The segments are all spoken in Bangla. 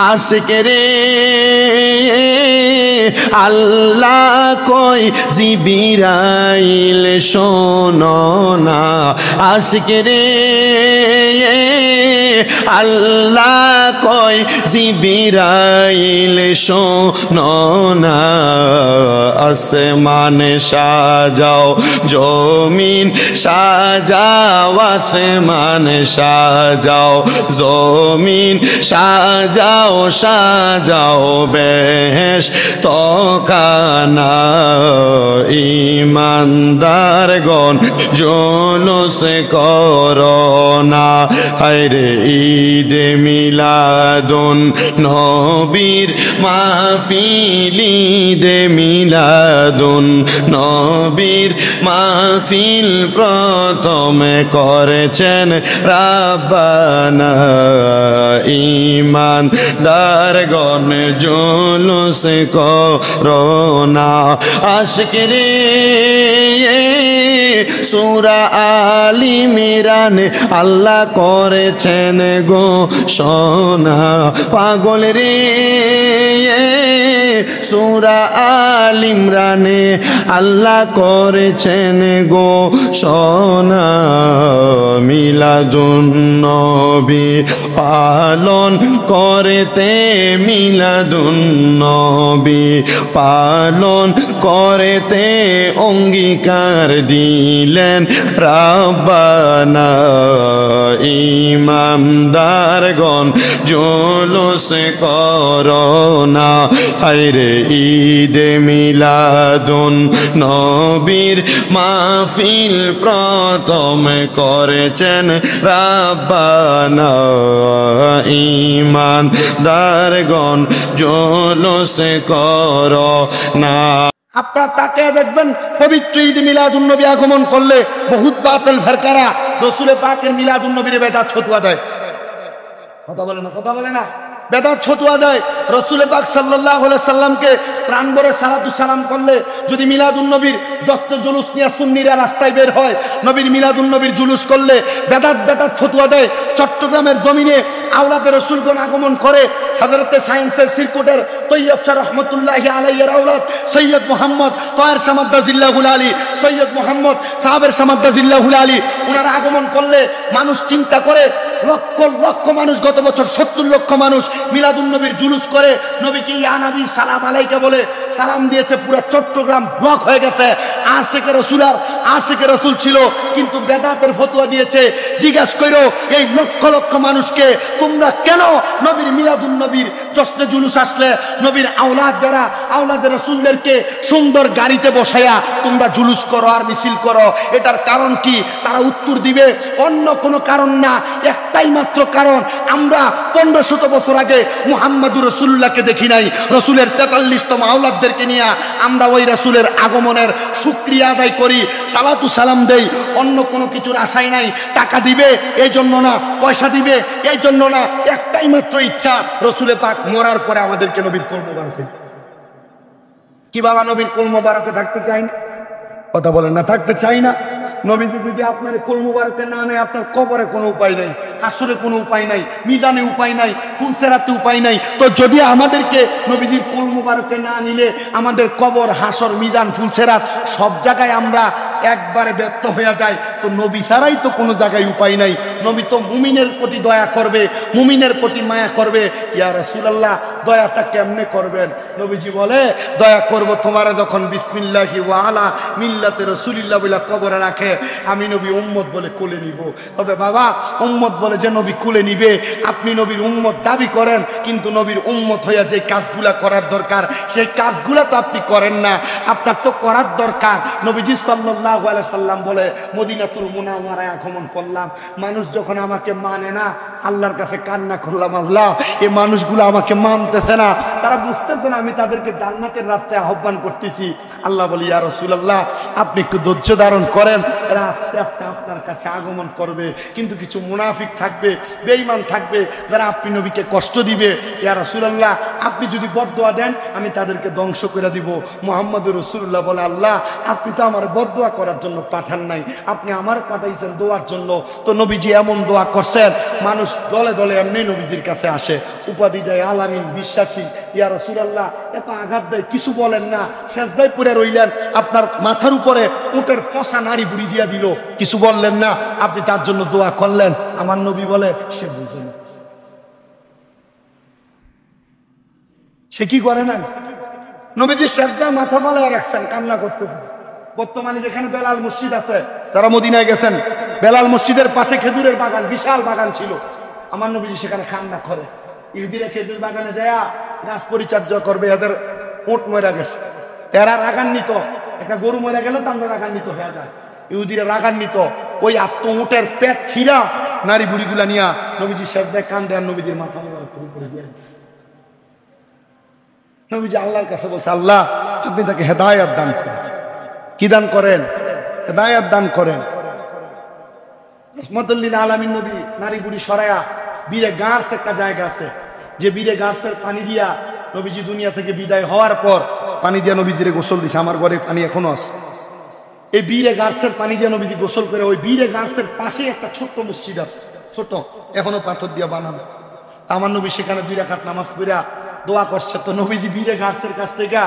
আশিক রে আল্লাহ কই জিবরাইল শোনো না আশিক রে আল্লাহ কই জিবরাইল শোনো না আসমান সাজাও জমিন সাজাও আসমান সাজাও জমিন সাজাও সাজাও বেশ তখানা ইমানদারগণ জুলুস করোনা হায়রে ঈদে মিলাদুন নবীর মাহফিল ঈদে মিলাদুন নবীর মাহফিল প্রথমে করেছেন রাব্বানা ইমানদারগণ জুলুস করোনা আশিক রে সূরা আল ইমরান আল্লাহ করেছেন গো সোনা পাগল রে সূরা আল ইমরানে আল্লাহ করেছেন গো সোনা মিলাদুন নবী পালন করতে মিলাদুন নবী পালন করতে অঙ্গীকার দিলেন রাব্বানা ইমানদারগণ জুলুস করোনা হায়রে ঈদে মিলাদুন নবীর মাহফিল প্রথম করেছেন রাব্বানা ইমানদারগণ জুলুস করোনা আপনারা তাকে দেখবেন পবিত্র ঈদ মিলাদুন নবী আগমন করলে বহুত বাতিল ফেরকারা রাসূল পাকের মিলাদুন নবীর বেদাত ছতুয়া দেয় কথা বলে না বেদাত ছতুয়া দেয় রাসূল পাক সাল্লাল্লাহু আলাইহি সাল্লামকে প্রাণ ভরে সালাতু সালাম করলে যদি মিলাদুন নবীর দশটা জুলুস নিয়ে সুন্নিরা রাস্তায় বের হয় নবীর মিলাদুন নবীর জুলুস করলে বেদাত ফতোয়া দেয় চট্টগ্রামের জমিনে আওলাদে রাসূলগণ আগমন করে হযরতে সায়েন্সের সিরকুটের তৈয়ব শাহ রাহমাতুল্লাহি আলাইহির আওলাদ সৈয়দ মুহাম্মদ তাহের সামাদ্দাজিল্লাহুল আলী সৈয়দ মুহাম্মদ সাহাবের সামাদ্দাজিল্লাহুল আলী ওনারা আগমন করলে মানুষ চিন্তা করে লক্ষ লক্ষ মানুষ গত বছর 70 লক্ষ মানুষ মিলাদুন নবীর জুলুস করে নবীকে ইয়া নবী সালাম আলাইকা বলে সালাম দিয়েছে পুরো চট্টগ্রাম ব্লক হয়ে গেছে আশিকে রাসূল আর আশিকে রাসূল ছিল কিন্তু বেদাতের ফতোয়া দিয়েছে জিজ্ঞাসা কইরো এই লক্ষ লক্ষ মানুষকে তোমরা কেন নবীর মিলাদুন নবীর জশ্নে জুলুস আসলে নবীর আওলাদ যারা আওলাদের রাসূলদেরকে সুন্দর গাড়িতে বসায়া তোমরা জুলুস করো আর মিছিল করো এটার কারণ কি তারা উত্তর দিবে অন্য কোনো কারণ না একটাই মাত্র কারণ আমরা 1500 বছর আগে মুহাম্মদুর রাসূলুল্লাহকে দেখি নাই রাসূলের 43তম আওলাদদেরকে নিয়ে আমরা ওই রাসূলের আগমনের শুকরিয়া আদায় করি সালাতু সালাম দেই অন্য কোনো কিছুর আশাই নাই টাকা দিবে এই জন্য না পয়সা দিবে এই জন্য না একটাই মাত্র ইচ্ছা রাসূলে পাক মরার পরে আমাদেরকে নবীর কুল মোবারকে কি বাবা নবীর কুল মোবারকে থাকতে চাই না কথা বলেন না থাকতে চাই না নবীজি যদি আপনার কুল মোবারকে না নেয় আপনার কবরে কোনো উপায় নাই হাসরে কোনো উপায় নাই মিজানে উপায় নাই ফুলসেরাতে উপায় নাই তো যদি আমাদেরকে নবীজির কুল মোবারকে না নিলে আমাদের কবর হাসর মিজান ফুলসেরাত সব জায়গায় আমরা একবারে ব্যর্থ হয়ে যায় তো নবী ছাড়াই তো কোনো জায়গায় উপায় নাই নবী তো মুমিনের প্রতি দয়া করবে মুমিনের প্রতি মায়া করবে ইয়া রাসূলুল্লাহ দয়াটা কেমনে করবেন নবীজি বলে দয়া করব তোমারে যখন বিসমিল্লাহি ওয়া আলা মিল্লাতে রাসূলিল্লাহ বলে কবরে রাখে আমি নবী উম্মত বলে কোলে নিব তবে বাবা উম্মত বলে যে নবী কোলে নিবে আপনি নবীর উম্মত দাবি করেন কিন্তু নবীর উম্মত হইয়া যে কাজগুলা করার দরকার সেই কাজগুলা তো আপনি করেন না আপনার তো করার দরকার নবীজি সাল্লাল্লাহু আলাইহি সাল্লাম বলে মদিনাতুল মুনাওয়ারায় আগমন করলাম মানুষ যখন আমাকে মানে না আল্লাহর কাছে কান্না করলাম আল্লাহ এই মানুষগুলো আমাকে মানতেছে না তারা বুঝতেছে না আমি তাদেরকে জান্নাতের রাস্তায় আহ্বান করতেছি আল্লাহ বলি ইয়া রাসূলুল্লাহ আপনি একটু ধৈর্য ধারণ করেন এরা আস্তে আস্তে আপনার কাছে আগমন করবে কিন্তু কিছু মুনাফিক থাকবে বেঈমান থাকবে যারা আপনি নবীকে কষ্ট দিবে ইয়া রাসূলুল্লাহ আপনি যদি বদদোয়া দেন আমি তাদেরকে ধ্বংস করে দিব মুহাম্মদুর রাসূলুল্লাহ বলে আল্লাহ আপনি তো আমার বদদোয়া করার জন্য পাঠান নাই আপনি আমার পাঠাইছেন দোয়ার জন্য তো নবীজি এমন দোয়া করছেন মানুষ মানুষ দলে দলে এমনি নবীজির কাছে আসে, উপাধি দেয় আলামিন, বিশ্বাসী। ইয়া রাসূলুল্লাহ, এত আঘাত দেয়, কিছু বলেন না, সেজদায় পড়ে রইলেন, আপনার মাথার উপরে উটের পশা নাড়ি বুড়ি দিয়া দিল, কিছু বললেন না, আপনি তার জন্য দোয়া করলেন। আমার নবী বলে সে বুঝে না, সে কি করে না। নবীজি সেজদায় মাথা ফালায় রাখছেন, কান্না করতেছেন। বর্তমানে যেখানে বেলাল মসজিদ আছে, তারা মদিনায় গেছেন, বেলাল মসজিদের পাশে খেজুরের বাগান, বিশাল বাগান ছিল। আমার নবীজি সেখানে কান্না করে। ইহুদিরা খেজুর বাগানে যায় গাছ পরিচর্যা করবে, এদের উট মরা গেছে, এরা রাগান্বিত। একটা গরু মরে গেল তো আমরা রাগান্বিত হয়ে যায়, ইহুদিরা রাগান্বিত। ওই আস্ত উটের পেট ছিঁড়া নারী বুড়িগুলা নিয়া নবীজি সেজদায় কান্দে, আর নবীজির মাথা করে দিয়ে গেছে। নবীজি আল্লাহর কাছে বলছে, আল্লাহ আপনি তাকে হেদায়েত দান করেন। কি দান করেন? হেদায়েত দান করেন। রহমতুল লিল আলামিন নবী নারী বুড়ি সরায়া বীরে গার্স একটা জায়গা আছে, যে বীরে গার্সের পানি দিয়া নবীজি দুনিয়া থেকে বিদায় হওয়ার পর পানি দিয়া নবীজিরে গোসল দিছে। আমার ঘরে পানি এখনো আছে। এই বীরে গার্সের পানি দিয়া নবীজি গোসল করে, ওই বীরে গার্সের পাশে একটা ছোট্ট মসজিদ আছে, ছোট, এখনো পাথর দিয়া বানানো। আমার নবী সেখানে 2 রাকাত নামাজ পড়া দোয়া করছে। তো নবীজি বীরে গার্সের কাছ থেকে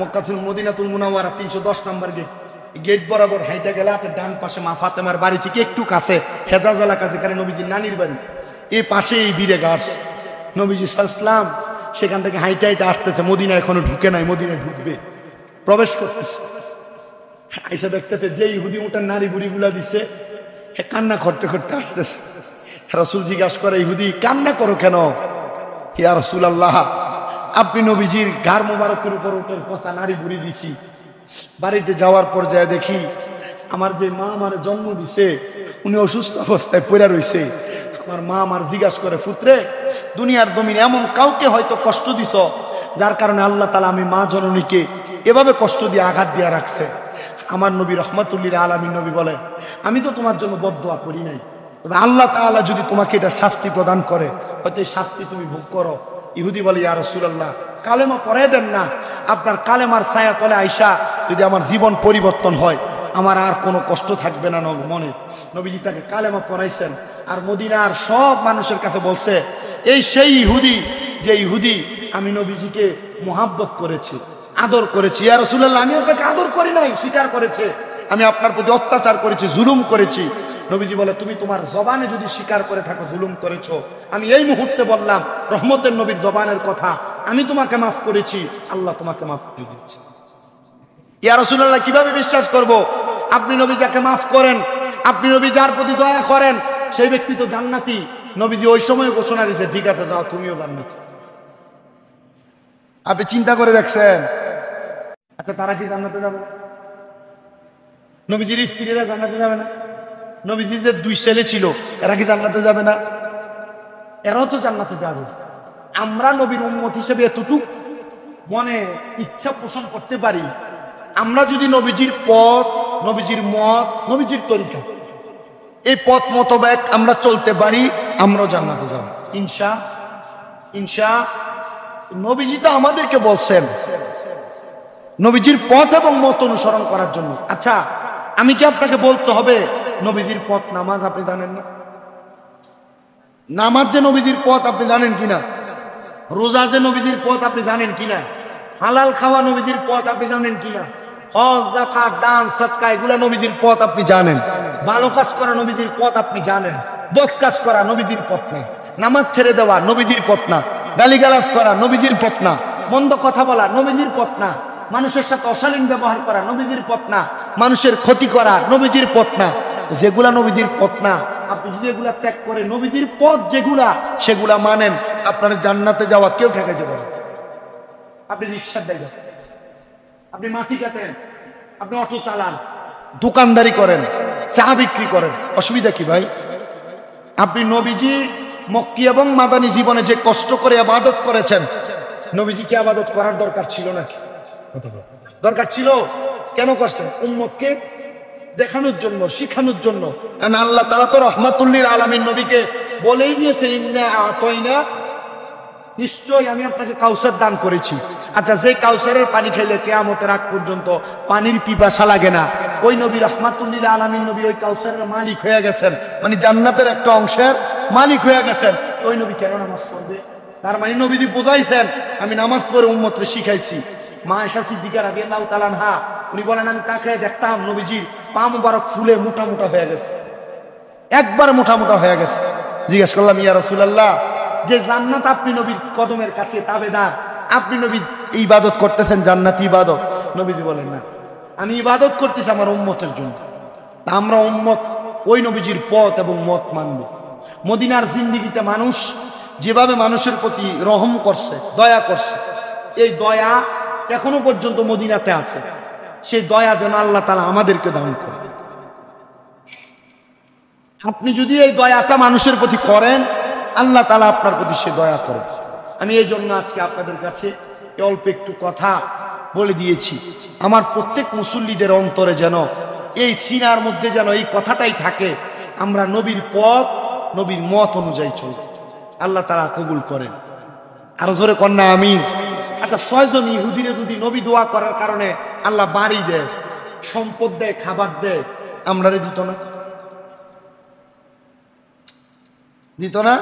মক্কাতুল মদিনাতুল মুনাওয়ারা 310 নম্বর গেট বরাবর হাইটা গেলে আপনার ডান পাশে মা ফাতেমার বাড়ি থেকে একটু কাছে হেজাজ এলাকা, যেখানে নবীজির নানির বাড়ি, এই পাশে এই বীরে গার্স। নবীজি সাল্লাল্লাহু আলাইহি ওয়াসাল্লাম সেখান থেকে হাইটা হাইটা আসতেছে, মদিনা এখনো ঢুকে নাই, মদিনায় ঢুকবে, প্রবেশ করতেছে। আইসা দেখতেছে যে ইহুদি উটের নারী বুড়িগুলা দিছে, কান্না করতে করতে আসতেছে। রাসূল জিজ্ঞাসা করে, ইহুদি কান্না করো কেন? ইয়া রাসূলুল্লাহ, আপনি নবীজির গার মোবারকের উপর উটের পচা নারী বুড়ি দিছি, বাড়িতে যাওয়ার পর যায় দেখি আমার যে মা আমার জন্ম দিছে উনি অসুস্থ অবস্থায় পড়ে রইছে। আমার মা আমার জিজ্ঞাসা করে, পুত্রে দুনিয়ার জমিনে এমন কাউকে হয়তো কষ্ট দিছ যার কারণে আল্লাহ তাআলা আমি মা জননীকে এভাবে কষ্ট দিয়ে আঘাত দিয়ে রাখছে। আমার নবী রহমাতুল লিল আলামিন নবী বলে, আমি তো তোমার জন্য বদদোয়া করি নাই, তবে আল্লাহ তাআলা যদি তোমাকে এটা শাস্তি প্রদান করে হয়তো এই শাস্তি তুমি ভোগ করো। ইহুদি বলে, ইয়া রাসূলুল্লাহ কালেমা পড়ায় দেন না, আপনার কালেমার ছায়া তলে আইসা যদি আমার জীবন পরিবর্তন হয় আমার আর কোনো কষ্ট থাকবে না মনে। নবীজি তাকে কালেমা পড়াইছেন, আর মদিনার সব মানুষের কাছে বলছে, এই সেই ইহুদি যে ইহুদি আমি নবীজিকে মোহাব্বত করেছি, আদর করেছি। ইয়া রাসূলুল্লাহ আমি আপনাকে আদর করি নাই, স্বীকার করেছে, আমি আপনার প্রতি অত্যাচার করেছি, জুলুম করেছি। নবীজি বলে, তুমি তোমার জবানে যদি স্বীকার করে থাকো জুলুম করেছো, আমি এই মুহূর্তে বললাম রহমতের নবীর জবানের কথা, আমি তোমাকে মাফ করেছি, আল্লাহ তোমাকে মাফ করে দিয়েছে। ইয়া রাসূলুল্লাহ কিভাবে বিশ্বাস করব? আপনি নবী যাকে মাফ করেন, আপনি নবী যার প্রতি দয়া করেন, সেই ব্যক্তি তো জান্নাতি। নবীজি ওই সময় ঘোষণা দিতে, ঠিক আছে যাও তুমিও জান্নাতি। আপনি চিন্তা করে দেখছেন? আচ্ছা তারা কি জান্নাতে যাবে? নবীজির স্ত্রীরা জান্নাতে যাবে না? নবীজির যে 2 ছেলে ছিল এরা কি জান্নাতে যাবে না? এরাও তো জান্নাতে যাবে। আমরা নবীর উম্মত হিসেবে এতটুকু মনে ইচ্ছা পোষণ করতে পারি, আমরা যদি নবীজির পথ, নবীজির মত, নবীজির তরিকা, এই পথ মোতাবেক আমরা চলতে পারি, আমরাও জান্নাতে যাব ইনশা। নবীজি তো আমাদেরকে বলছেন নবীজির পথ এবং মত অনুসরণ করার জন্য। আচ্ছা আমি কি আপনাকে বলতে হবে নবীজির পথ নামাজ? আপনি জানেন না নামাজ যে নবীজির পথ আপনি জানেন কিনা? রোজা যে নবীজির পথ আপনি জানেন কিনা? হালাল খাওয়া নবীজির পথ আপনি জানেন কিনা? হজ, যাকাত, দান, সদকা এগুলা নবীজির পথ আপনি জানেন? ভালো কাজ করা নবীজির পথ আপনি জানেন? বদ কাজ করা নবীজির পথ না, নামাজ ছেড়ে দেওয়া নবীজির পথ না, গালিগালাজ করা নবীজির পথ না, মন্দ কথা বলা নবীজির পথ না, মানুষের সাথে অশালীন ব্যবহার করা নবীজির পথ না, মানুষের ক্ষতি করা নবীজির পথ না। যেগুলা নবীজির পথ না, আপনি যদি এগুলা ত্যাগ করে নবীজির পথ যেগুলা সেগুলা মানেন, আপনার জান্নাতে যাওয়া কেউ ঠেকাইতে পারে। আপনি রিক্সার ড্রাইভার, আপনি মাটি কাটেন, আপনি অটো চালান, দোকানদারি করেন, চা বিক্রি করেন, অসুবিধা কি ভাই? আপনি নবীজি মক্কি এবং মাদানী জীবনে যে কষ্ট করে ইবাদত করেছেন, নবীজি কি ইবাদত করার দরকার ছিল নাকি? দরকার ছিল। কেন করছেন? উম্মতকে দেখানোর জন্য, শিখানোর জন্য। আল্লাহ তাআলা তো রহমাতুল লিল আলামিন নবীকে বলেই দিয়েছে, ইন্না আতাইনা, নিশ্চয়ই আমি আপনাকে কাউসার দান করেছি। আচ্ছা যে কাউসারের পানি খেলে কিয়ামতের আগ পর্যন্ত পানির পিপাসা লাগে না, ওই নবী রহমাতুল লিল আলামিন নবী ওই কাউসারের মালিক হয়ে গেছেন, মানে জান্নাতের একটা অংশের মালিক হয়ে গেছেন, ওই নবী কেন নামাজ পড়বে? তার মানে নবীজি বোঝাইছেন আমি নামাজ পড়ে উম্মতরে শিখাইছি। মা আয়েশা সিদ্দিকা রাদিয়াল্লাহু তাআলা আনহা উনি বলেন আমি তাকে দেখতাম নবীজির পা মুবারক ফুলে মোটা মোটা হয়ে গেছে, একবার মোটা মোটা হয়ে গেছে। জিজ্ঞেস করলাম ইয়া রাসূলুল্লাহ, যে জান্নাত আপনি নবীর কদমের কাছে তাবেদার, আপনি নবী ইবাদত করতেছেন জান্নাতি ইবাদত? নবীজি বলেন না, আমি ইবাদত করতেছি আমার উম্মতের জন্য। তা আমরা উম্মত ওই নবীজির পথ এবং মত মানব। মদিনার জিন্দেগিতে মানুষ যেভাবে মানুষের প্রতি রহম করছে, দয়া করছে, এই দয়া এখনো পর্যন্ত মদিনাতে আছে। সেই দয়া যেন আল্লাহ তাআলা আমাদেরকে দান করে। আপনি যদি এই দয়াটা মানুষের প্রতি করেন, আল্লাহ তাআলা আপনার প্রতি সে দয়া করেন। আমি এই জন্য আজকে আপনাদের কাছে অল্প একটু কথা বলে দিয়েছি। আমার প্রত্যেক মুসল্লিদের অন্তরে যেন এই সিনার মধ্যে যেন এই কথাটাই থাকে, আমরা নবীর পথ নবীর মত অনুযায়ী চলব। আল্লাহ তাআলা কবুল করেন। আরো জোরে কন্যা আমিন। একটা 6 জন ইহুদিরে যদি নবী দোয়া করার কারণে আল্লাহ বাড়ি দেয়, সম্পদ দেয়, খাবার দেয়, আমরা দিত না? দিত না?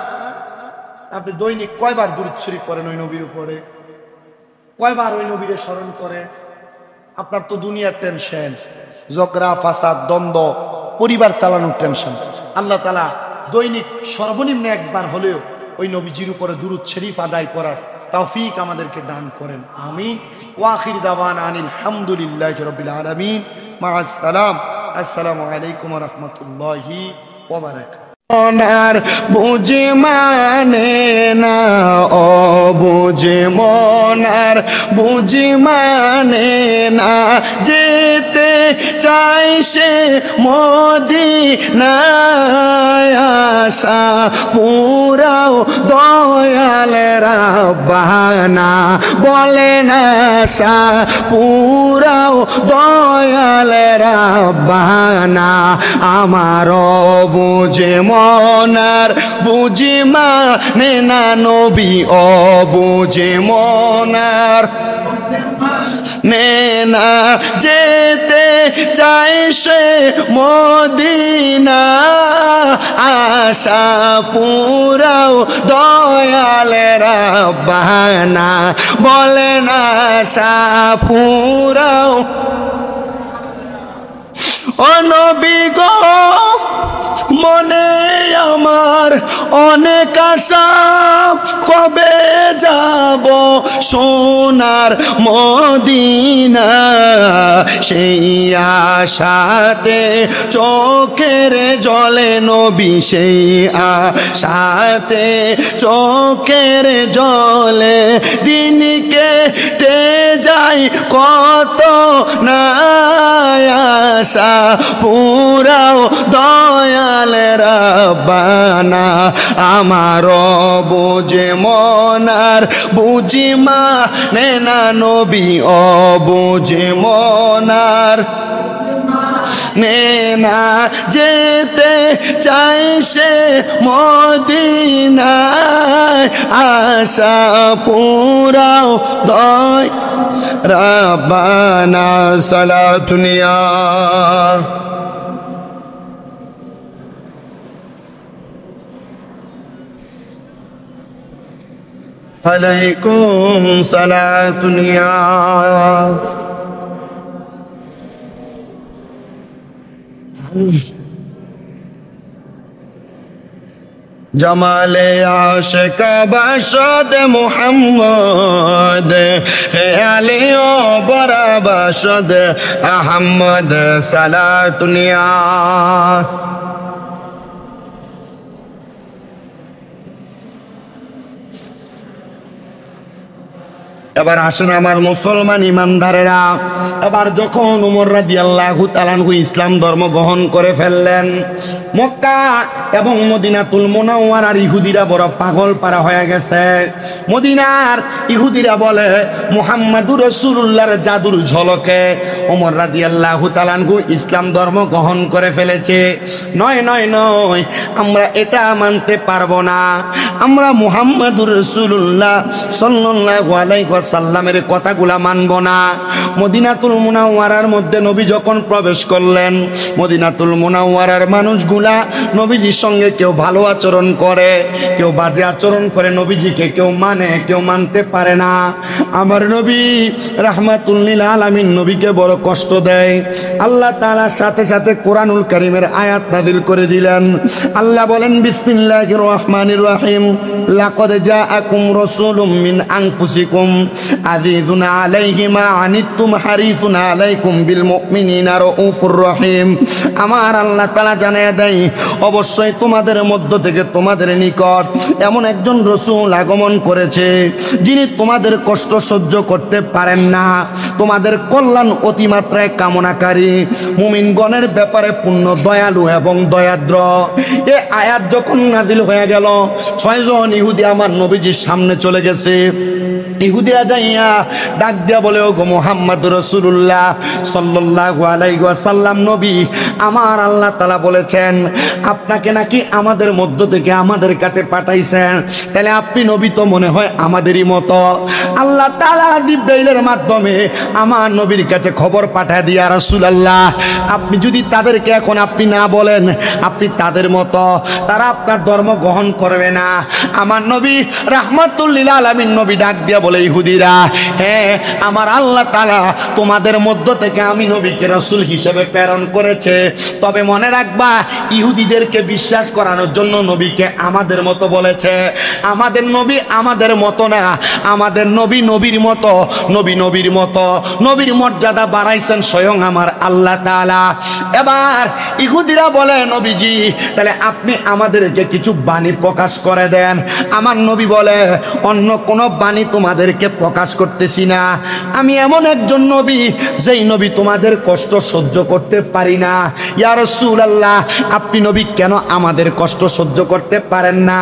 আপনি দৈনিক কয়বার দুরূদ শরীফ পড়েন ওই নবীর উপরে? কয়বার ওই নবীরে স্মরণ করেন? আপনার তো দুনিয়ার টেনশন, ঝগড়া ফাসাদ, দ্বন্দ্ব, পরিবার চালানোর টেনশন। আল্লাহ তাআলা দৈনিক সর্বনিম্ন একবার হলেও ওই নবীজির উপরে দুরূদ শরীফ আদায় করার তৌফিক আমাদেরকে দান করেন। আমিন। ওয়া আখির দাওয়ানা আনিল হামদুলিল্লাহি রাব্বিল আলামিন। মা'আস সালাম। আসসালামু আলাইকুম ওয়া রাহমাতুল্লাহি ওয়া বারাকাতুহু। মনার বুঝে মানে না, ও বুঝে মনার বুঝে মানে না, যেতে চাই সে মদিনায়, আশা পুরাও দয়াল রাব্বানা, বলেন আশা পুরাও দয়াল রাব্বানা। আমার বুঝে মনার বুঝি মানে না নবী, ও বুঝে মনার নে না, যেতে চাই সে মদিনা, আশা পুরাও দয়াল রাব্বানা, বলেন আশা পুরাও। ও নবী গো, মনে আমার অনেক আশা, কবে যাব সোনার মদিনা, সেই আশাতে চোখের জলে নবী, সেই আশাতে চোখের জলে দিন কেটে যায় কত না, আশা পুরাও দয়াল রাব্বানা। আমার বুঝে মনার বুঝি মানে না নবী, ও বুঝে মনার নে না, যেতে চাই সে মদিনায়, আশা পুরাও দয় রাব্বানা। সালাতুনিয়া আলাইকুম সালাতুনিয়া। জমালে আশিক বাশদ মুহাম্মদ, খেয়ালি ও বরা বাশদ আহমদ। সালাতুনিয়া এবার আসেন আমার মুসলমান ইমানদারেরা, এবার যখন ওমর রাদিয়াল্লাহু তাআলা আনহু ইসলাম ধর্ম গ্রহণ করে ফেললেন, মক্কা এবং মদিনাতুল মুনাওয়ারার ইহুদিরা বড় পাগল পারা হয়ে গেছে। মদিনার ইহুদিরা বলে মুহাম্মাদুর রাসূলুল্লাহর জাদুর ঝলকে ওমর রাদিয়াল্লাহু তাআলা আনহু ইসলাম ধর্ম গ্রহণ করে ফেলেছে। নয় নয় নয়, আমরা এটা মানতে পারবো না। আমরা মুহাম্মাদুর রাসূলুল্লাহ সাল্লাল্লাহু আলাইহি ওয়াসাল্লামের কথাগুলা মানব না। মদিনাতুল মুনাওয়ারার মধ্যে নবী যখন প্রবেশ করলেন, মদিনাতুল মুনাওয়ারার মানুষগুলা নবীজির সঙ্গে কেউ ভালো আচরণ করে, কেউ বাজে আচরণ করে, নবীজিকে কেউ মানে, কেউ মানতে পারে না। আমার নবী রাহমাতুল লিল আলামিন নবীকে বড় কষ্ট দেয়। আল্লাহ তাআলার সাথে সাথে কোরআনুল কারীমের আয়াত নাযিল করে দিলেন। আল্লাহ বলেন, বিসমিল্লাহির রহমানির রহিম, লাকাদ জাআকুম রাসূলুম মিন আনফুসিকুম আযীজুন আলাইহি মা আনিতুম হারিসুন আলাইকুম বিল মুমিনিনা রাউফুর রহিম। আমার আল্লাহ তাআলা জানিয়ে দেয়, অবশ্যই তোমাদের মধ্য থেকে তোমাদের নিকট এমন একজন রাসূল আগমন করেছে, যিনি তোমাদের কষ্ট সহ্য করতে পারেন না, তোমাদের কল্যাণ অতিমাত্রায় কামনাকারী, মুমিনগণের ব্যাপারে পূর্ণ দয়ালু এবং দয়াদ্র। এই আয়াত যখন নাযিল হয়ে গেল, 6 জন ইহুদি আমার নবীজির সামনে চলে গেছে। ইহুদিরা যাইয়া ডাক দিয়া বলে, ওগো মুহাম্মদ রাসূলুল্লাহ সাল্লাল্লাহু আলাইহি ওয়াসাল্লাম নবী, আমার আল্লাহ তাআলা বলেছেন আপনাকে নাকি আমাদের মধ্য থেকে আমাদের কাছে পাঠাইছেন, তাহলে আপনি নবী তো মনে হয় আমাদেরই মতো। আল্লাহ তাআলা জিবরাইলের মাধ্যমে আমার নবীর কাছে খবর পাঠায় দিয়া, রাসূলুল্লাহ আপনি যদি তাদেরকে এখন আপনি না বলেন আপনি তাদের মতো, তারা আপনার ধর্ম গ্রহণ করবে না। আমার নবী রাহমাতুল লিল আলামিন নবী ডাক দিয়া বলে, ইহুদিরা, হ্যাঁ আমার আল্লাহ তাআলা তোমাদের মধ্য থেকে আমি নবীকে রাসূল হিসেবে প্রেরণ করেছে, তবে মনে রাখবা ইহুদিদেরকে বিশ্বাস করানোর জন্য নবীকে আমাদের মতো বলেছে। আমাদের নবী আমাদের মতো না, আমাদের নবী নবীর মতো, নবী নবীর মতো। নবীর মর্যাদা বাড়াইছেন স্বয়ং আমার আল্লাহ তাআলা। এবার ইহুদিরা বলে, নবীজি তাহলে আপনি আমাদেরকে কিছু বাণী প্রকাশ করে দেন। আমার নবী বলে, অন্য কোন বাণী তোমাদেরকে প্রকাশ করতেছি না, আমি এমন একজন নবী যেই নবী তোমাদের কষ্ট সহ্য করতে পারি না। ইয়া রাসূলুল্লাহ আপনি নবী কেন আমাদের কষ্ট সহ্য করতে পারেন না?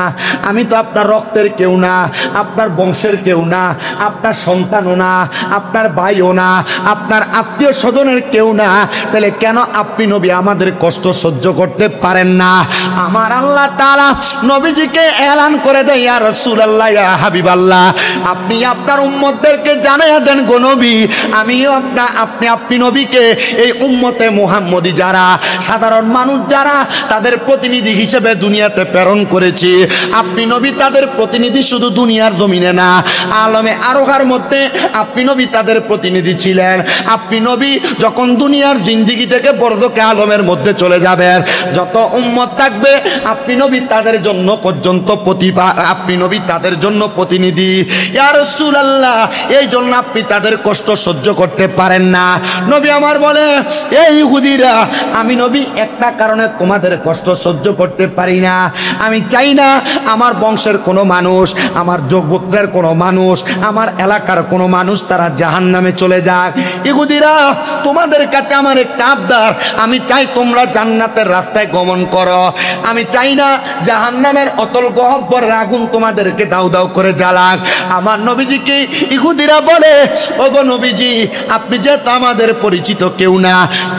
আমি তো আপনার রক্তের কেউ না, আপনার বংশের কেউ না, আপনার সন্তানও না, আপনার ভাইও না, আপনার আত্মীয় স্বজনের কেউ না, তাহলে কেন আপনি নবী আমাদের কষ্ট সহ্য করতে পারেন না? আমার আল্লাহ তাআলা নবীজিকে এলান করে দেয়, ইয়া রাসূলুল্লাহ ইয়া হাবিবাল্লাহ আপনি আপনার উম্মতদেরকে জানাইয়া দেন গো নবী, আমিও আপনি নবীকে এই উম্মতে মুহাম্মদী যারা সাধারণ মানুষ যারা তাদের প্রতিনিধি হিসেবে দুনিয়াতে প্রেরণ করেছি। আপনি নবী তাদের প্রতিনিধি শুধু দুনিয়ার জমিনে না, আলমে আরোহার মধ্যে আপনি নবী তাদের প্রতিনিধি ছিলেন। আপনি নবী যখন দুনিয়ার জিন্দিগি থেকে বরজকে আলমের মধ্যে চলে যাবেন, যত উম্মত থাকবে আপনি নবী তাদের জন্য পর্যন্ত আপনি নবী তাদের জন্য প্রতিনিধি। ইয়া রাসূলুল্লাহ এই জন্য আপনি তাদের কষ্ট সহ্য করতে পারেন না। নবী আমার বলে, এই ইহুদিরা আমি নবী একটা কারণে তোমাদের কষ্ট সহ্য করতে পারি না, আমি চাই না আমার বংশের কোনো মানুষ, আমার গোত্রের কোনো মানুষ, আমার এলাকার কোনো মানুষ তারা জাহান্নামে চলে যাক। ইহুদিরা তোমাদের কাছে আমার একটা আবদার, আমি চাই তোমরা জান্নাতের রাস্তায় গমন করো, আমি চাই না জাহান্নামের অতল গহ্বরের আগুন তোমাদেরকে দাউ দাউ করে জ্বালাক। আমার নবীজিকে ইহুদিরা বলে, ওগো নবীজি আপনি যেহেতু আমাদের পরিচিত কেউ না,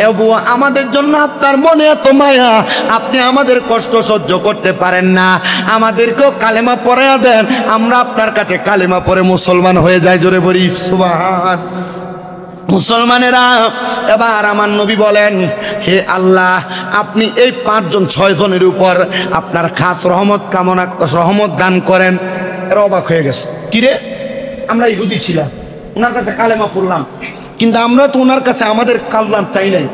এবু আমাদের জন্য আপনার মনে এত মায়া, আপনি আমাদের কষ্ট সহ্য করতে পারেন না, আমাদেরকেও কালেমা পড়াইয়া দেন, আমরা আপনার কাছে কালেমা পড়ে মুসলমান হয়ে যাই। জোরে বলি সুবহান। মুসলমানেরা এবার আমার নবী বলেন, হে আল্লাহ আপনি এই 5 জন 6 জনের উপর আপনার খাস রহমত দান করেন। এরা অবাক হয়ে গেছে, কিরে আমরা ইহুদি ছিলাম, ওনার কাছে কালেমা পড়লাম, কিন্তু আমরা তো ওনার কাছে আমাদের কল্যাণ চাই নাই,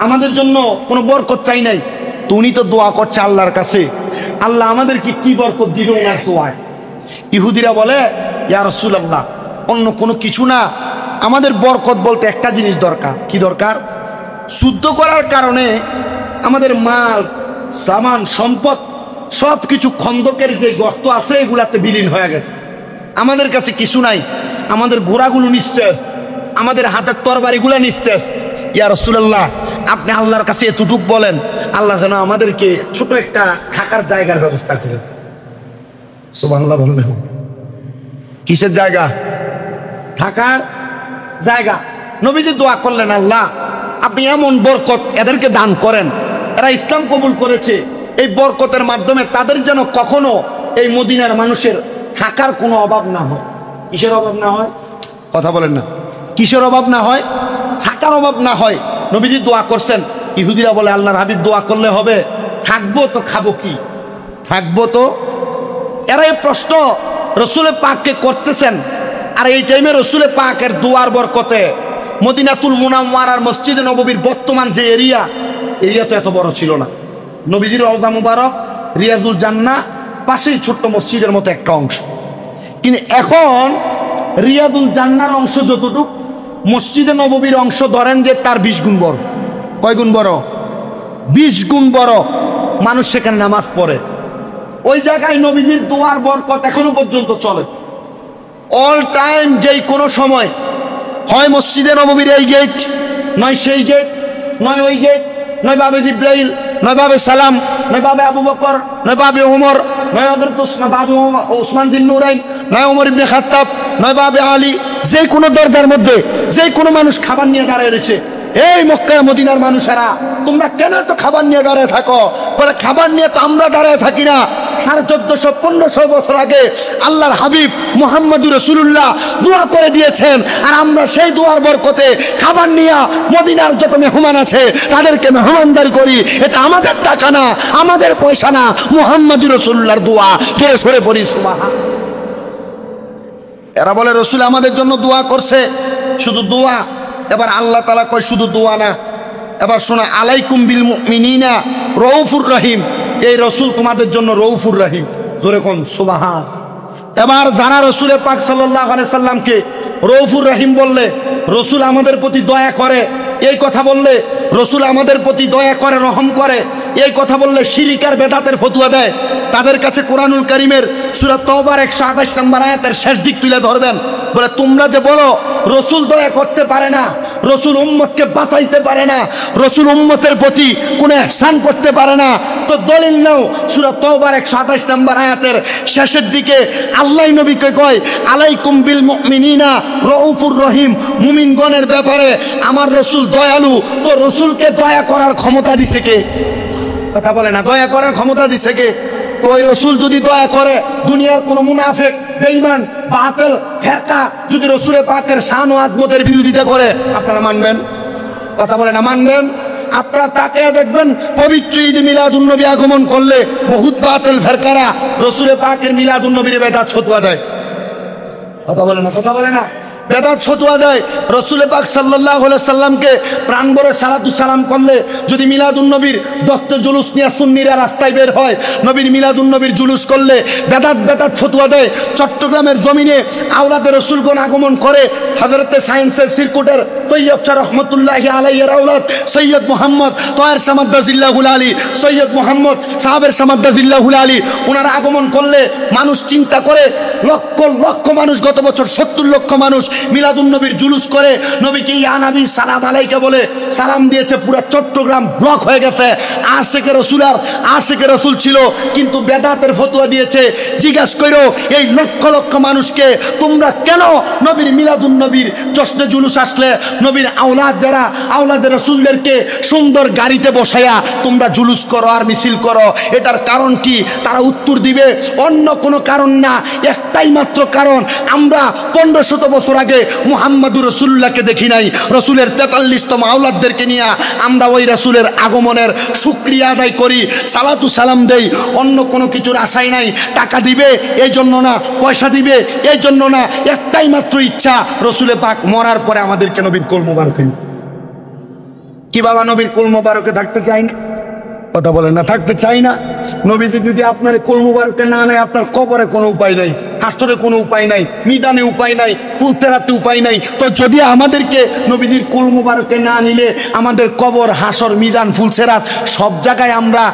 আমাদের জন্য কোনো বরকত চাই নাই, তো উনি তো দোয়া করছে আল্লাহর কাছে, আল্লাহ আমাদেরকে কি বরকত দিবে ওনার দোয়ায়। ইহুদিরা বলে, ইয়া রাসূলুল্লাহ অন্য কোনো কিছু না, আমাদের বরকত বলতে একটা জিনিস দরকার। কি দরকার? শুদ্ধ করার কারণে আমাদের মাল সামান সম্পদ সব কিছু খন্দকের যে গর্ত আছে এগুলাতে বিলীন হয়ে গেছে, আমাদের কাছে কিছু নাই, আমাদের ঘোড়াগুলো নিস্তেজ, আমাদের হাতের তরবারিগুলো নিস্তেজ। ইয়া রাসূলুল্লাহ আপনি আল্লাহর কাছে এতটুক বলেন, আল্লাহ যেন আমাদেরকে ছোট একটা থাকার জায়গার ব্যবস্থা করে। সুবহানাল্লাহ বললেন, কিসের জায়গা? থাকার জায়গা। নবীজি দোয়া করলেন, আল্লাহ আপনি এমন বরকত এদেরকে দান করেন, এরা ইসলাম কবুল করেছে, এই বরকতের মাধ্যমে তাদের যেন কখনো এই মদিনার মানুষের থাকার কোনো অভাব না হয়। কিসের অভাব না হয়? কথা বলেন না। কিসের অভাব না হয়? থাকার অভাব না হয়। নবীজি দোয়া করছেন। ইহুদিরা বলে, আল্লাহর হাবিব দোয়া করলে হবে? থাকবো তো খাবো কি? থাকবো তো। এরা এই প্রশ্ন রসুলের পাককে করতেছেন। আর এই টাইমে রসুলের পাকের দোয়ার বরকতে মদিনাতুল মুনাওয়ারার মসজিদে নববীর বর্তমান যে এরিয়া তো এত বড় ছিল না। নবীজির রওজা মুবারক, রিয়াজুল জান্নাহ পাশেই ছোট্ট মসজিদের মতো একটা অংশ। কিন্তু এখন রিয়াজুল জান্নাহর অংশ যতটুকু, মসজিদে নববীর অংশ ধরেন যে তার 20 গুণ বড়। কয় গুণ বড়? 20 গুণ বড়। মানুষ সেখানে নামাজ পড়ে। ওই জায়গায় নবীজির দোয়ার বরকত এখনো পর্যন্ত চলে। অল টাইম, যেই কোনো সময় হয় মসজিদে নববীর এই গেট, নয় সেই গেট, নয় ওই গেট, নয় বাবে জিব্রাইল, নয় বাবে সালাম, নয় বাবে আবু বকর, নয় বাবে ওমর, নয় হযরত ওসমান জিন্নুরাইন, নয় ওমর ইবনে খাত্তাব, নয় বাবে আলী। যে কোনো দরজার মধ্যে যে কোনো মানুষ খাবার নিয়ে দাঁড়িয়ে রয়েছে। এই মক্কা মদিনার মানুষেরা, তোমরা কেন তো খাবার নিয়ে দাঁড়িয়ে থাকো? বলে, খাবার নিয়ে তো আমরা দাঁড়িয়ে থাকি না। 1450-1500 বছর আগে আল্লাহর হাবিব মুহাম্মদুর রাসূলুল্লাহ দোয়া করে দিয়েছেন, আর আমরা সেই দোয়ার বরকতে খাবার নিয়ে মদিনার যত মেহমান আছে তাদেরকে মেহমানদারি করি। এটা আমাদের টাকা না, আমাদের পয়সা না, মুহাম্মদুর রাসূলুল্লাহর দোয়া। জোরে সরে পড়ি সুবহান। এরা বলে রসুল আমাদের জন্য দোয়া করছে, শুধু দোয়া। এবার আল্লাহ তাআলা কয় শুধু দোয়া না, এবার শোনা, আলাইকুম বিল মুমিনিনা রউফুর রহিম। এই রসুল তোমাদের জন্য রউফুর রহিম। জোরে কোন সুবহান। এবার যারা রসুলের পাক সাল্লাল্লাহু আলাইহি সাল্লামকে রউফুর রহিম বললে, রসুল আমাদের প্রতি দয়া করে এই কথা বললে, রসুল আমাদের প্রতি দয়া করে রহম করে এই কথা বললে শিরক আর বেদাতের ফতোয়া দেয়, তাদের কাছে কোরআনুল কারীমের সূরা তওবার 128 নম্বর আয়াতের শেষ দিক তুলে ধরবেন। বলে, তোমরা যে বলো রসুল দয়া করতে পারে না, রসুল উম্মতকে বাঁচাইতে পারে না, রসুল উম্মতের প্রতি কোনো ইহসান করতে পারে না, তো দলিল নাও। সূরা তওবার 128 নম্বর আয়াতের শেষের দিকে আল্লাহ নবীকে কয়, আলাইকুম বিল মুমিনিনা রউফুর রহিম। মুমিনগণের ব্যাপারে আমার রসুল দয়ালু। তো রসুলকে দয়া করার ক্ষমতা দিছে কে? কথা বলে না। দয়া করার ক্ষমতা দিছে কে? তো ওই রসুল যদি দয়া করে, দুনিয়ার কোন মুনাফিক, বেঈমান, বাতিল ফেরকা যদি রসুলের পাকের শান ও আজমতের বিরোধিতা করে, আপনারা মানবেন? কথা বলে না, মানবেন? আপনারা তাকে দেখবেন পবিত্র ঈদ মিলাদুন নবী আগমন করলে বহুত বাতিল ফেরকারা রসুলের পাকের মিলাদুন নবীর বেদাত ফতোয়া দেয়। কথা বলে না, কথা বলে না, বেদাত ফতোয়া দেয়। রসুল পাক সাল্লাল্লাহু আলাইহি সাল্লামকে প্রাণ ভরে সালাতু সালাম করলে যদি মিলাদুন নবীর 10টা জুলুস নিয়ে সুন্নিরা রাস্তায় বের হয়, নবীর মিলাদুন নবীর জুলুস করলে বেদাত ফতোয়া দেয়। চট্টগ্রামের জমিনে আওলাদে রসুলগণ আগমন করে। হযরতে সায়েন্সের সিরকুটের তৈয়ব শাহ রহমতুল্লাহি আলাইহির আওলাদ সৈয়দ মুহাম্মদ তয়ের সামাদ্দাজিল্লাহুল আলী, সৈয়দ মুহাম্মদ সাহাবের সামাদ্দাজিল্লাহুল আলী, ওনারা আগমন করলে মানুষ চিন্তা করে লক্ষ লক্ষ মানুষ, গত বছর 70 লক্ষ মানুষ মিলাদুন নবীর জুলুস করে নবীকে ইয়া নবী সালাম আলাইকা বলে সালাম দিয়েছে। পুরো চট্টগ্রাম ব্লক হয়ে গেছে। আশিকে রসুল আর আশিকে রসুল ছিল, কিন্তু বেদাতের ফতোয়া দিয়েছে। জিজ্ঞাসা করো এই লক্ষ লক্ষ মানুষকে, তোমরা কেন নবীর মিলাদুন নবীর জশ্নে জুলুস আসলে নবীর আওলাদ যারা আওলাদের রসুলদেরকে সুন্দর গাড়িতে বসায়া তোমরা জুলুস করো আর মিছিল করো, এটার কারণ কি? তারা উত্তর দিবে অন্য কোনো কারণ না, একটাই মাত্র কারণ। আমরা 1500 বছর আগে মুহাম্মদুর রাসূলুল্লাহকে দেখি নাই, রসুলের 43তম আওলাদদেরকে নিয়ে আমরা ওই রসুলের আগমনের শুকরিয়া আদায় করি, সালাতু সালাম দেই। অন্য কোনো কিছুর আশাই নাই। টাকা দিবে এই জন্য না, পয়সা দিবে এই জন্য না, একটাই মাত্র ইচ্ছা, রসুলে পাক মরার পরে আমাদেরকে নবীর কুল মুবারকে। কি বাবা নবীর কুল মুবারকে থাকতে চাই না? কথা বলেন না, থাকতে চাই না। নবীজি যদি আপনার কুল মুবারকে না নেয়, আপনার কবরে কোনো উপায় নাই, হাসরে কোনো উপায় নাই, মিদানে উপায় নাই, ফুলতেরাতে উপায় নাই। তো যদি আমাদেরকে নবীজির কুল মুবারকে না নিলে আমাদের কবর, হাসর, মিদান, ফুলসেরাত সব জায়গায় আমরা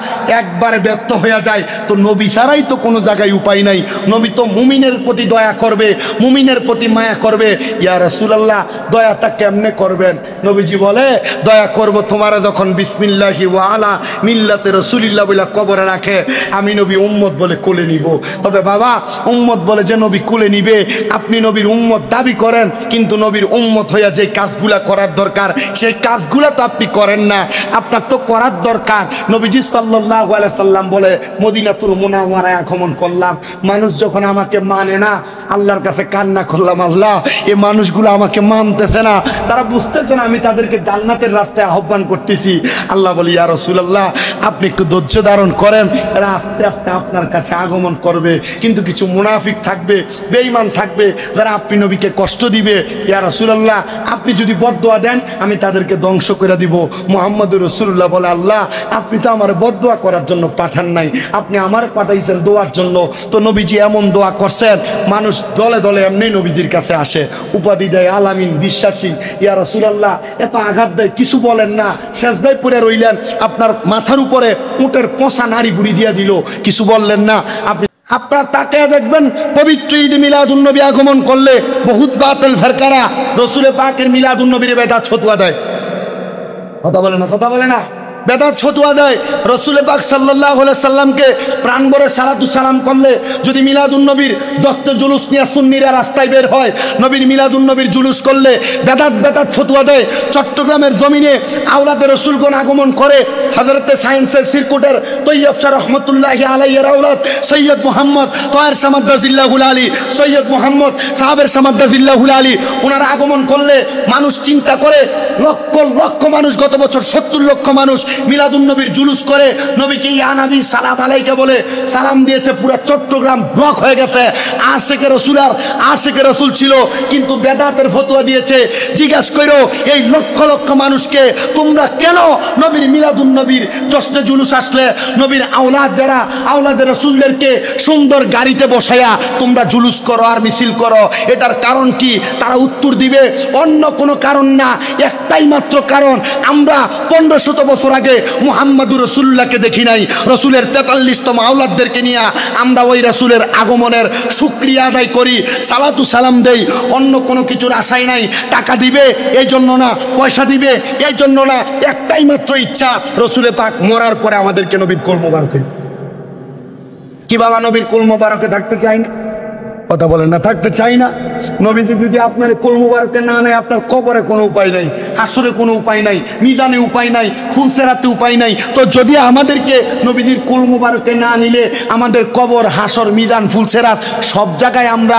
একবারে ব্যর্থ হয়ে যায়। তো নবী ছাড়াই তো কোনো জায়গায় উপায় নাই। নবী তো মুমিনের প্রতি দয়া করবে, মুমিনের প্রতি মায়া করবে। ইয়া রাসূলুল্লাহ দয়াটা কেমনে করবেন? নবীজি বলে, দয়া করব তোমারা যখন বিসমিল্লাহি ওয়া আলা মিল্লাতি মিল্লাতে রাসূলুল্লাহ বলে কবরে রাখে, আমি নবী উম্মত বলে কোলে নিব। তবে বাবা, উম্মত বলে যে নবী কোলে নিবে, আপনি নবীর উম্মত দাবি করেন, কিন্তু নবীর উম্মত হইয়া যে কাজগুলা করার দরকার সেই কাজগুলা তো আপনি করেন না। আপনার তো করার দরকার। নবীজি সাল্লাল্লাহু আলাইহি সাল্লাম বলে, মদিনাতুল মুনাওয়ারায় আগমন করলাম, মানুষ যখন আমাকে মানে না, আল্লাহর কাছে কান্না করলাম, আল্লাহ এই মানুষগুলো আমাকে মানতেছে না, তারা বুঝতেছে না আমি তাদেরকে জান্নাতের রাস্তায় আহ্বান করতেছি। আল্লাহ বলি, ইয়া রাসূলুল্লাহ আপনি একটু ধৈর্য ধারণ করেন, এরা আস্তে আস্তে আপনার কাছে আগমন করবে, কিন্তু কিছু মুনাফিক থাকবে, বেঈমান থাকবে, যারা আপনি নবীকে কষ্ট দিবে। ইয়া রাসূলুল্লাহ আপনি যদি বদদোয়া দেন আমি তাদেরকে ধ্বংস করে দিব। মুহাম্মদুর রাসূলুল্লাহ বলে, আল্লাহ আপনি তো আমার বদদোয়া করার জন্য পাঠান নাই, আপনি আমার পাঠাইছেন দোয়ার জন্য। তো নবীজি এমন দোয়া করছেন, মানুষ দলে দলে এমনি নবীজির কাছে আসে, উপাধি দেয় আলামিন, বিশ্বাসী। ইয়া রাসূলুল্লাহ এত আঘাত দেয়, কিছু বলেন না, সেজদায় পড়ে রইলেন, আপনার মাথার উপরে উটের পচা নাড়ি বুড়ি দিয়া দিল, কিছু বললেন না। আপনি আপনারা তাকিয়ে দেখবেন, পবিত্র ঈদ মিলাদুন নবী আগমন করলে বহুত বাতিল ফেরকারা রসুল পাকের মিলাদুন নবীর বেদাত ছতুয়া দেয়। কথা বলে না, কথা বলে না, বেদাত ছতুয়া দেয়। রসুল পাক সাল্লাল্লাহু আলাইহি সাল্লামকে প্রাণ ভরে সালাতু সালাম করলে যদি মিলাদুন নবীর দশটা জুলুস নিয়ে সুন্নিরা রাস্তায় বের হয়, নবীর মিলাদুন নবীর জুলুস করলে বেদাত ছতুয়া দেয়। চট্টগ্রামের জমিনে আওলাদে রসুলগণ আগমন করে, হযরতে সায়েন্সের সিরকুটের তৈয়ব শাহ রহমতুল্লাহি আলাইহির আওলাদ সৈয়দ মুহাম্মদ তয়ের সামাদ্দাজিল্লাহুল আলী, সৈয়দ মুহাম্মদ সাহাবের সামাদ্দাজিল্লাহুল আলী, ওনারা আগমন করলে মানুষ চিন্তা করে, লক্ষ লক্ষ মানুষ, গত বছর 70 লক্ষ মানুষ মিলাদুন নবীর জুলুস করে নবীকে ইয়া নবী সালাম আলাইকা বলে সালাম দিয়েছে। পুরো চট্টগ্রাম ব্লক হয়ে গেছে। আশিকে রাসূল আর আশিকে রাসূল ছিল, কিন্তু বেদাতের ফতোয়া দিয়েছে। জিজ্ঞাসা করো এই লক্ষ লক্ষ মানুষকে, তোমরা কেন নবীর মিলাদুন নবীর জশ্নে জুলুস আসলে নবীর আওলাদ যারা আওলাদের রাসূলদেরকে সুন্দর গাড়িতে বসায়া তোমরা জুলুস করো আর মিছিল করো, এটার কারণ কি? তারা উত্তর দিবে অন্য কোনো কারণ না, একটাই মাত্র কারণ, আমরা 1500 বছর আগে মুহাম্মদুর রাসূলুল্লাহকে দেখি নাই, রাসূলের 43তম আওলাদদেরকে নিয়ে আমরা ওই রাসূলের আগমনের শুকরিয়া আদায় করি, সালাতু সালাম দেই, অন্য কোনো কিছুর আশাই নাই। টাকা দিবে এই জন্য না, পয়সা দিবে এই জন্য না, একটাই মাত্র ইচ্ছা, রাসূলে পাক মরার পরে আমাদেরকে নবীর কুল মোবারকে, কি বাবা নবীর কুল মোবারকে থাকতে চাই না? কথা বলেন না, থাকতে চাই না। নবীজি যদি আপনার কুল মুবারকে না নেয়, আপনার কবরে কোনো উপায় নাই, হাসরে কোনো উপায় নাই, মিজানে উপায় নাই, ফুলসেরাতে উপায় নাই। তো যদি আমাদেরকে নবীজির কুল মুবারকে না নিলে আমাদের কবর, হাসর, মিজান, ফুলসেরাত সব জায়গায় আমরা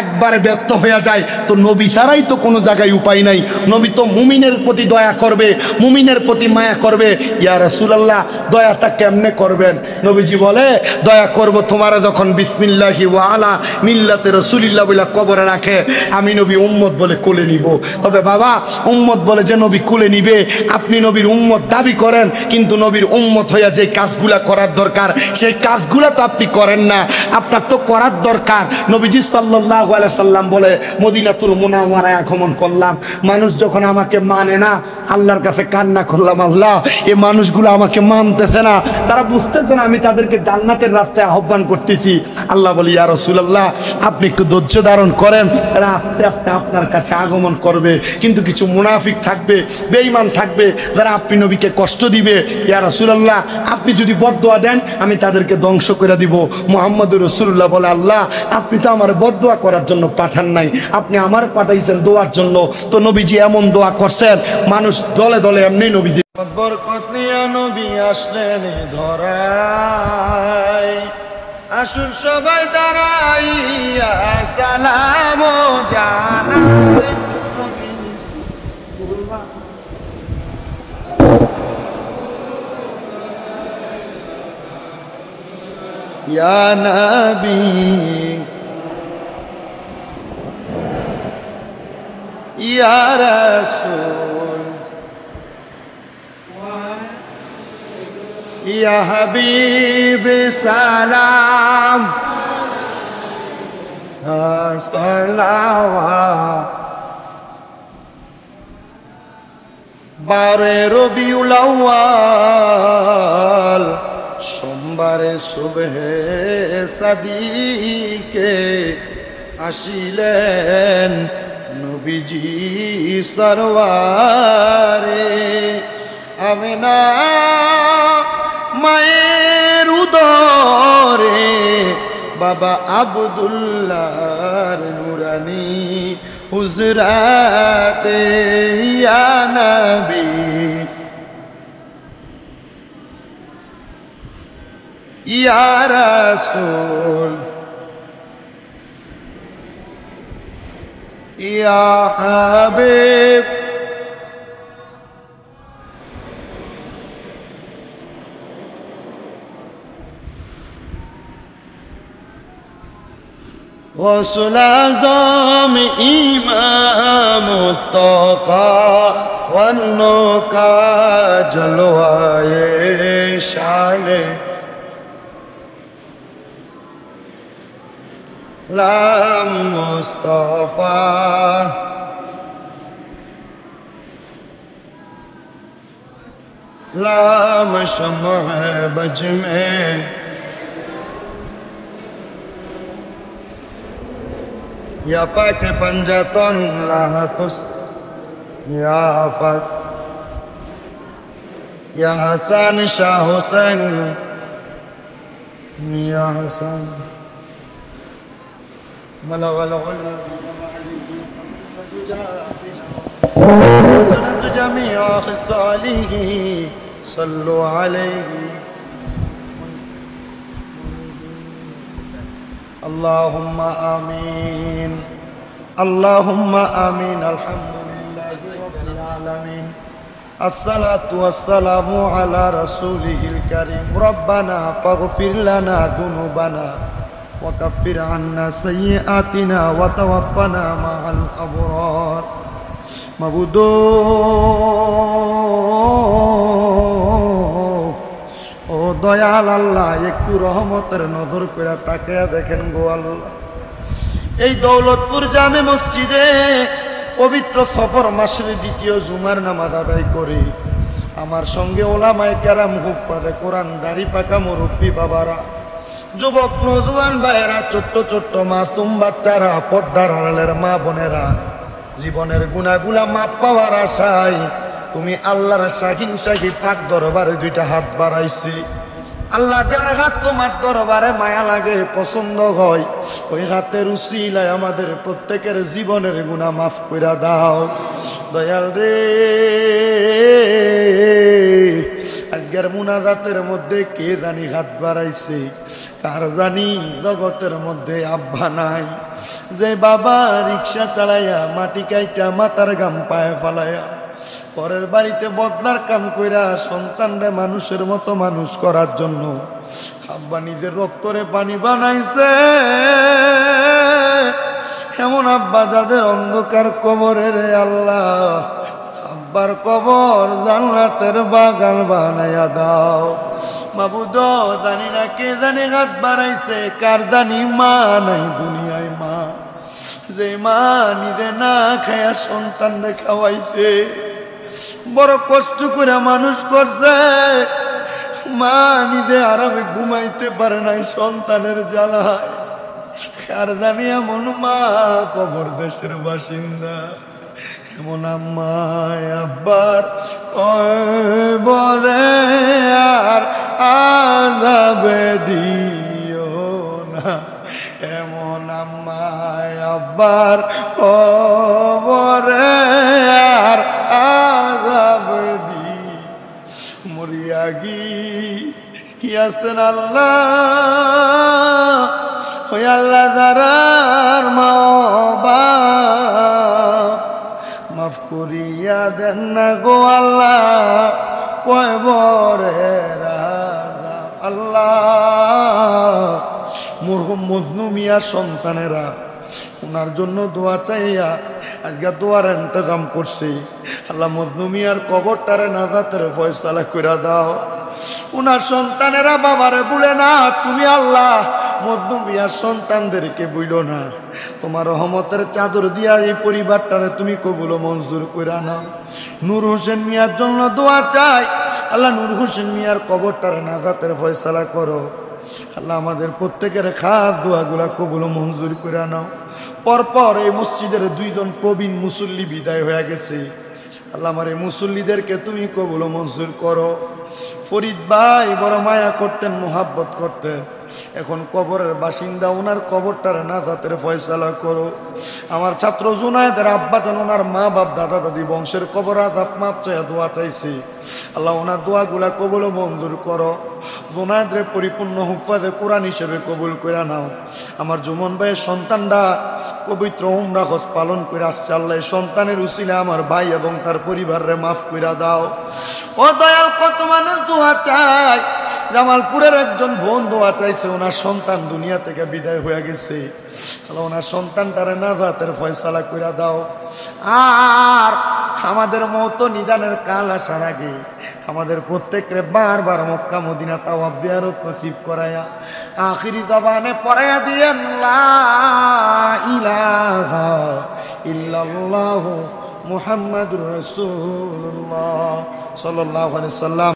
একবারে ব্যর্থ হয়ে যায়। তো নবী ছাড়াই তো কোনো জায়গায় উপায় নাই। নবী তো মুমিনের প্রতি দয়া করবে, মুমিনের প্রতি মায়া করবে। ইয়া রাসূলুল্লাহ দয়াটা কেমনে করবেন? নবীজি বলে, দয়া করব তোমারা যখন বিসমিল্লাহি ওয়া আলা মিল্লাতে রাসূলুল্লাহ বলে কবরে রাখে, আমি নবী উম্মত বলে কোলে নিব। তবে বাবা, উম্মত বলে যে নবী কোলে নিবে, আপনি নবীর উম্মত দাবি করেন, কিন্তু নবীর উম্মত হইয়া যে কাজগুলা করার দরকার সেই কাজগুলা তো আপনি করেন না। আপনার তো করার দরকার। নবীজি সাল্লাল্লাহু আলাইহি সাল্লাম বলে, মদিনাতুল মুনাওয়ারায় আগমন করলাম, মানুষ যখন আমাকে মানে না, আল্লাহর কাছে কান্না করলাম, আল্লাহ এই মানুষগুলো আমাকে মানতেছে না, তারা বুঝতেছে না আমি তাদেরকে জান্নাতের রাস্তায় আহ্বান করতেছি। আল্লাহ বলি, ইয়া রাসূলুল্লাহ আপনি একটু ধৈর্য ধারণ করেন, এরা আস্তে আস্তে আপনার কাছে আগমন করবে, কিন্তু কিছু মুনাফিক থাকবে, বেঈমান থাকবে, যারা আপনি নবীকে কষ্ট দিবে। ইয়া রাসূলুল্লাহ আপনি যদি বদদোয়া দেন আমি তাদেরকে ধ্বংস করে দিব। মুহাম্মদুর রাসূলুল্লাহ বলে, আল্লাহ আপনি তো আমার বদদোয়া করার জন্য পাঠান নাই, আপনি আমার পাঠাইছেন দোয়ার জন্য। তো নবীজি এমন দোয়া করছেন, মানুষ দলে দলে এমনি নবীজি বরকত নিয়া নবী আসলেন ধরায়, আসুন সবাই দাঁড়াইয়া সালাম জানাই। ইয়া নবী ইয়া রাসূল ইয়া হাবিব সালাম সালাওয়াত। 12 রবিউল আউয়াল সোমবারে সুবহে সাদিকে আসিলেন নবীজি সরওয়ারে। আমিনা মায়ের উদরে বাবা আব্দুল্লাহর নুরানি হুজরাতে ইয়া নবী ইয়া রাসূল ইয়া হাবিব غوث اعظم امام التقى والنقى جلوائے شان لام مصطفى لام شمع بج میں یا پاک پنجتن لا حسن یا پاک یا حسن شاہ حسین یا حسن بلغ العلا سنت جميع خصاله صلوا عليه اللهم آمين اللهم آمين الحمد لله رب العالمين الصلاة والسلام على رسوله الكريم ربنا فاغفر لنا ذنوبنا وكفر عنا سيئاتنا وتوفنا مع الأبرار মাবুদো ও দয়াল আল্লাহ একটু রহমতের নজর করে তাকিয়ে দেখেন গো আল্লাহ এই দৌলতপুর জামে মসজিদে পবিত্র সফর মাসের দ্বিতীয় জুমার নামাজ আদায় করি আমার সঙ্গে ওলামায়ে কেরাম হুফাজে কোরআন দাড়ি পাকা মুরব্বী বাবারা যুবক নওজোয়ান ভাইয়েরা ছোট্ট ছোট্ট মাসুম বাচ্চারা পর্দার আড়ালের মা বোনেরা জীবনের গুনাহগুলা মাপ পাওয়ার আশায় তুমি আল্লাহর শাহিন শাহী পাক দরবারে দুইটা হাত বাড়াইছি আল্লাহ যার হাত তোমার দরবারে মায়া লাগে পছন্দ হয় ওই হাতের উসিলায় আমাদের প্রত্যেকের জীবনের গুনাহ মাফ কইরা দাও দয়াল রে আজকের মুনাজাতের মধ্যে কে জানি হাত বাড়াইছে কার জানি জগতের মধ্যে আব্বা নাই যে বাবা রিক্সা চালাইয়া মাটি কাইটা মাথার গাম পায়ে ফালাইয়া পরের বাড়িতে বদলার কাম কইরা সন্তানরে মানুষের মতো মানুষ করার জন্য আব্বা নিজের রক্তরে পানি বানাইছে এমন আব্বা যাদের অন্ধকার কবরে রে আল্লাহ আব্বার কবর জান্নাতের বাগান বানাইয়া দাও মাবুদ জানি না কে জানি হাত বাড়াইছে কার জানি মা নাই দুনিয়ায় মা যে মা নিজে না খায়া সন্তানরে খাওয়াইছে বড় কষ্ট করে মানুষ করছে মা নিজে আরামে ঘুমাইতে পারে নাই সন্তানের জ্বালায় কার জানি এমন মা কবর দেশের বাসিন্দা এমন আম্মায় আব্বার কবরে আর আযাবে দিও না এমন আম্মায় আব্বার কবরে আর আযাবে দি মরিয়া কি আছেন আল্লাহ ওই আল্লাহ দারার মা বাপ মাফ করিয়া দেন না গো আল্লাহ কয়বরে রাজা আল্লাহ মরহুম মজনু মিয়া সন্তানেরা ওনার জন্য দোয়া চাইয়া আজকে দোয়ার ইন্তজাম করছি আল্লাহ মজনু মিয়ার কবরটারে নাজাতের ফয়সালা কইরা দাও ওনার সন্তানেরা বাবারে বলে না তুমি আল্লাহ মজনু মিয়ার সন্তানদেরকে বইলো না তোমার রহমতের চাদর দিয়া এই পরিবারটারে তুমি কবুল মঞ্জুর কইরা নাও নূর হোসেন মিয়ার জন্য দোয়া চাই আল্লাহ নূর হোসেন মিয়ার কবরটারে নাজাতের ফয়সালা করো আল্লাহ আমাদের প্রত্যেকের খাস দোয়াগুলা কবুল মঞ্জুর কইরা নাও পরপর এই মসজিদের দুইজন প্রবীণ মুসল্লি বিদায় হয়ে গেছে আল্লাহ আমার এই মুসল্লিদেরকে তুমি কবুল ও মঞ্জুর করো। ফরিদ ভাই বড় মায়া করতেন, মোহাব্বত করতেন, এখন কবরের বাসিন্দা, ওনার কবরটার নাজাতের ফয়সালা করো। আমার ছাত্র জুনায়েদের আব্বা যেন ওনার মা বাপ দাদা দাদি বংশের কবর আযাব মাপ চাইয়া দোয়া চাইছি, আল্লাহ ওনার দোয়াগুলা কবুল ও মঞ্জুর করো। জুনায়েদরে পরিপূর্ণ হুফাজে কোরআন হিসেবে কবুল করে নাও। আমার জুমন ভাইয়ের সন্তানরা পবিত্র উমরা হজ পালন করে আসছে, আল্লাহ সন্তানের উসিলা আমার ভাই এবং তার পরিবাররে মাফ কইরা দাও। ও দয়াল, কত মানুষ দোয়া চায়, জামালপুরের একজন বোন দোয়া চাইছে, ওনার সন্তান দুনিয়া থেকে বিদায় হয়ে গেছে, আল্লাহ ওনার সন্তানটারে নাজাতের ফয়সালা কইরা দাও। আর আমাদের মত নিদানের কাল আসার আগে আমাদের প্রত্যেকরে বারবার মক্কা মদিনা তাওয়াফ জিয়ারত নসিব করায়া আখিরি জবানে পড়ায়া দিয়েন লা ইলাহা ইল্লাল্লাহু মুহাম্মাদুর রাসূলুল্লাহ সাল্লাল্লাহু আলাইহি সাল্লাম।